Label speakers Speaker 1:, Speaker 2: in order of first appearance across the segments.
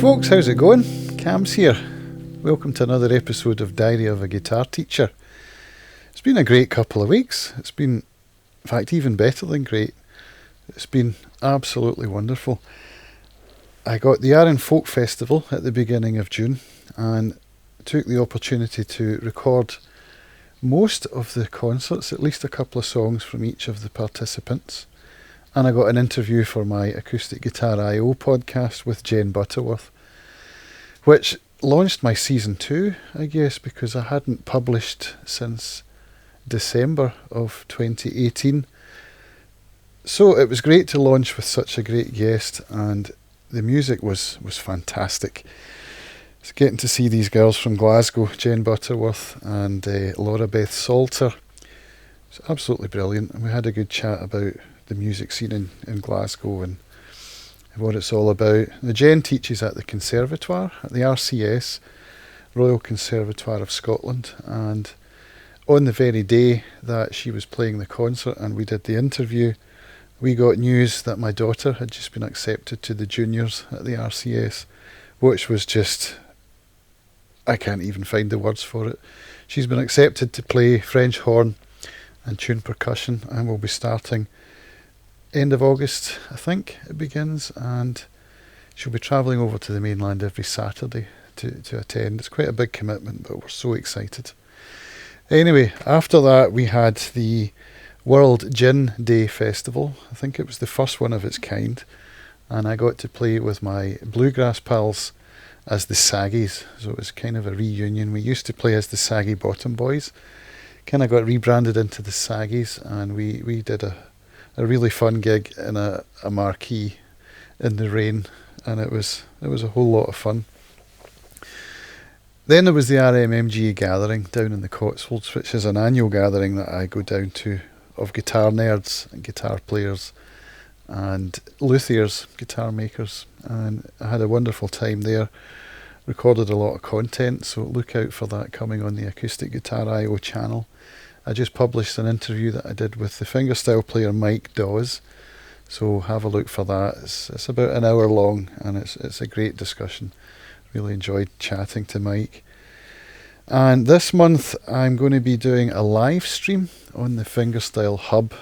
Speaker 1: folks, how's it going? Cam's here. Welcome to another episode of Diary of a Guitar Teacher. It's been a great couple of weeks. It's been, in fact, even better than great. It's been absolutely wonderful. I got the Arran Folk Festival at the beginning of June and took the opportunity to record most of the concerts, at least a couple of songs from each of the participants. And I got an interview for my Acoustic Guitar I.O. podcast with Jen Butterworth, which launched my season 2, I guess, because I hadn't published since December of 2018. So it was great to launch with such a great guest, and the music was fantastic. It's getting to see these girls from Glasgow, Jen Butterworth and Laura Beth Salter. It's absolutely brilliant, and we had a good chat about the music scene in Glasgow and what it's all about. Now, Jen teaches at the Conservatoire, at the RCS, Royal Conservatoire of Scotland, and on the very day that she was playing the concert and we did the interview, we got news that my daughter had just been accepted to the juniors at the RCS, which was just, I can't even find the words for it. She's been accepted to play French horn and tune percussion, and will be starting end of August, I think it begins, and she'll be travelling over to the mainland every Saturday to attend. It's quite a big commitment, but we're so excited. Anyway, after that we had the World Gin Day Festival. I think it was the first one of its kind, and I got to play with my bluegrass pals as the Saggies, so it was kind of a reunion. We used to play as the Saggy Bottom Boys, kind of got rebranded into the Saggies, and we did a really fun gig in a marquee in the rain, and it was a whole lot of fun. Then there was the RMMG gathering down in the Cotswolds, which is an annual gathering that I go down to of guitar nerds and guitar players and luthiers, guitar makers, and I had a wonderful time there. Recorded a lot of content, so look out for that coming on the Acoustic Guitar I.O. channel. I just published an interview that I did with the fingerstyle player Mike Dawes, so have a look for that. It's about an hour long, and it's a great discussion. Really enjoyed chatting to Mike. And this month I'm going to be doing a live stream on the Fingerstyle Hub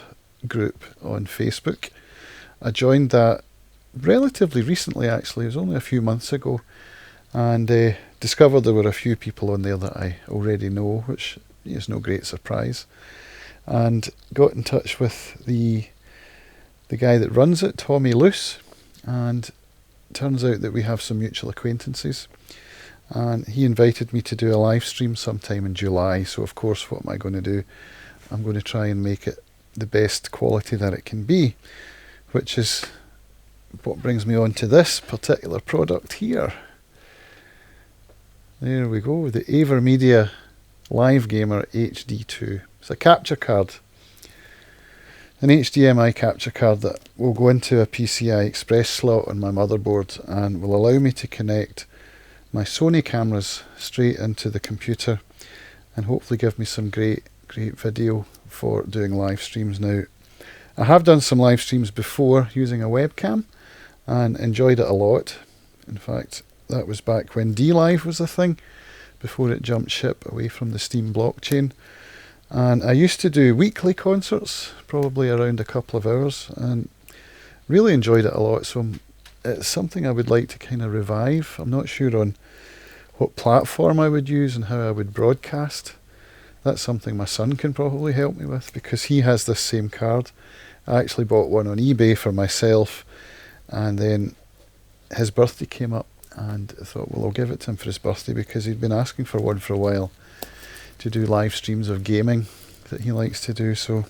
Speaker 1: group on Facebook. I joined that relatively recently, actually. It was only a few months ago, and discovered there were a few people on there that I already know, which is no great surprise, and got in touch with the guy that runs it, Tommy Luce, and it turns out that we have some mutual acquaintances, and he invited me to do a live stream sometime in July. So of course, what am I going to do? I'm going to try and make it the best quality that it can be, which is what brings me on to this particular product here. There we go, the Aver Media LiveGamer HD2. It's a capture card, an HDMI capture card that will go into a PCI Express slot on my motherboard and will allow me to connect my Sony cameras straight into the computer and hopefully give me some great video for doing live streams. Now, I have done some live streams before using a webcam and enjoyed it a lot. In fact, that was back when DLive was a thing, before it jumped ship away from the Steam blockchain. And I used to do weekly concerts, probably around a couple of hours, and really enjoyed it a lot. So it's something I would like to kind of revive. I'm not sure on what platform I would use and how I would broadcast. That's something my son can probably help me with, because he has this same card. I actually bought one on eBay for myself, and then his birthday came up, and I thought, well, I'll give it to him for his birthday, because he'd been asking for one for a while to do live streams of gaming that he likes to do. So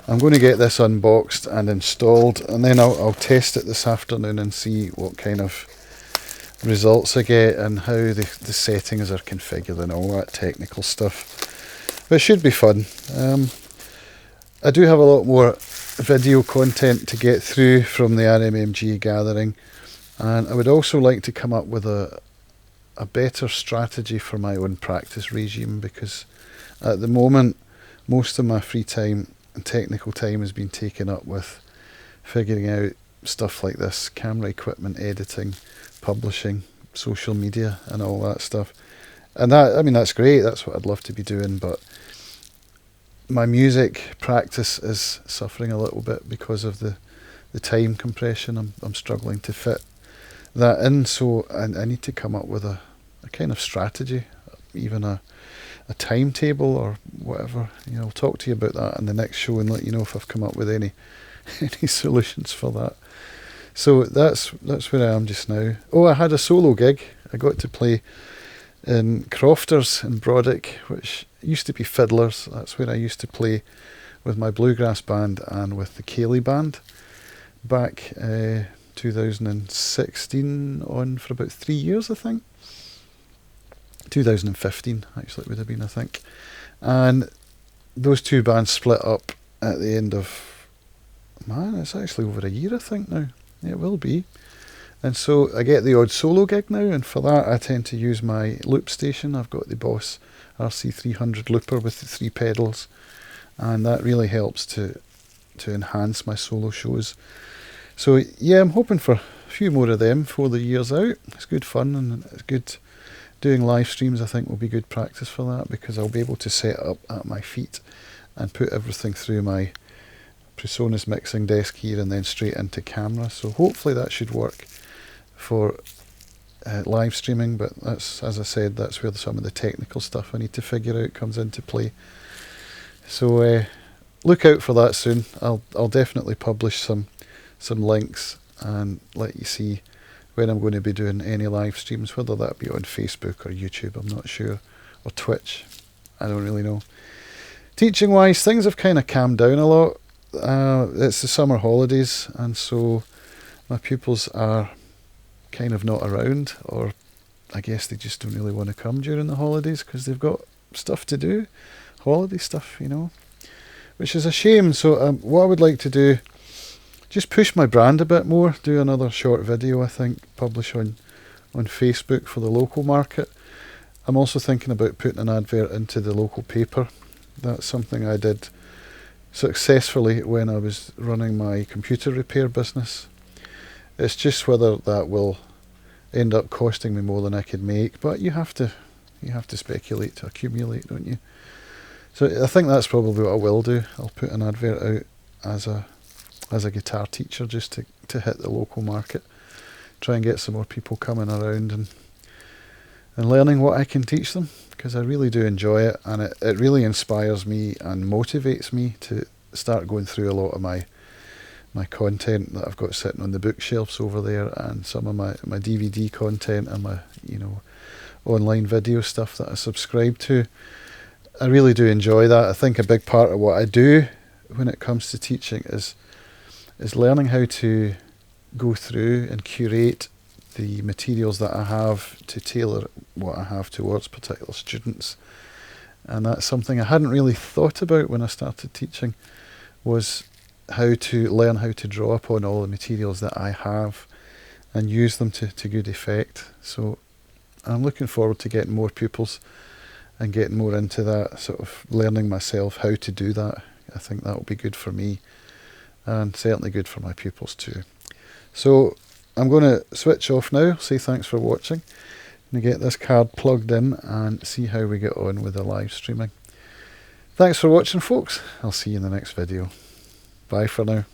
Speaker 1: I'm going to get this unboxed and installed, and then I'll test it this afternoon and see what kind of results I get and how the settings are configured and all that technical stuff. But it should be fun. I do have a lot more video content to get through from the RMMG gathering, and I would also like to come up with a better strategy for my own practice regime, because at the moment most of my free time and technical time has been taken up with figuring out stuff like this, camera equipment, editing, publishing, social media and all that stuff. And that, I mean, that's great, that's what I'd love to be doing, but my music practice is suffering a little bit because of the time compression. I'm struggling to fit that in, so I need to come up with a kind of strategy, even a timetable or whatever. You know, I'll talk to you about that in the next show and let you know if I've come up with any solutions for that. So that's where I am just now. Oh, I had a solo gig. I got to play in Crofters in Brodick, which used to be Fiddlers. That's where I used to play with my bluegrass band and with the Cayley band back 2016 on for about 3 years, I think. 2015 actually it would have been, I think. And those two bands split up at the end of, man, it's actually over a year I think now. It will be. And so I get the odd solo gig now, and for that I tend to use my loop station. I've got the Boss RC300 looper with the 3 pedals, and that really helps to enhance my solo shows. So yeah, I'm hoping for a few more of them before the year's out. It's good fun, and it's good doing live streams. I think will be good practice for that, because I'll be able to set up at my feet and put everything through my PreSonus mixing desk here and then straight into camera. So hopefully that should work for live streaming, but that's, as I said, that's where some of the technical stuff I need to figure out comes into play. So look out for that soon. I'll definitely publish some links and let you see when I'm going to be doing any live streams, whether that be on Facebook or YouTube, I'm not sure, or Twitch, I don't really know. Teaching wise, things have kind of calmed down a lot. It's the summer holidays, and so my pupils are kind of not around, or I guess they just don't really want to come during the holidays because they've got stuff to do, holiday stuff, you know, which is a shame. So what I would like to do, just push my brand a bit more, do another short video, I think, publish on Facebook for the local market. I'm also thinking about putting an advert into the local paper. That's something I did successfully when I was running my computer repair business. It's just whether that will end up costing me more than I could make, but you have to speculate to accumulate, don't you? So I think that's probably what I will do. I'll put an advert out as a guitar teacher, just to hit the local market, try and get some more people coming around and learning what I can teach them, because I really do enjoy it, and it really inspires me and motivates me to start going through a lot of my content that I've got sitting on the bookshelves over there, and some of my DVD content and my, you know, online video stuff that I subscribe to. I really do enjoy that. I think a big part of what I do when it comes to teaching is learning how to go through and curate the materials that I have to tailor what I have towards particular students. And that's something I hadn't really thought about when I started teaching, was how to learn how to draw upon all the materials that I have and use them to good effect. So I'm looking forward to getting more pupils and getting more into that, sort of learning myself how to do that. I think that will be good for me, and certainly good for my pupils too. So I'm going to switch off now, say thanks for watching, and get this card plugged in and see how we get on with the live streaming. Thanks for watching, folks. I'll see you in the next video. Bye for now.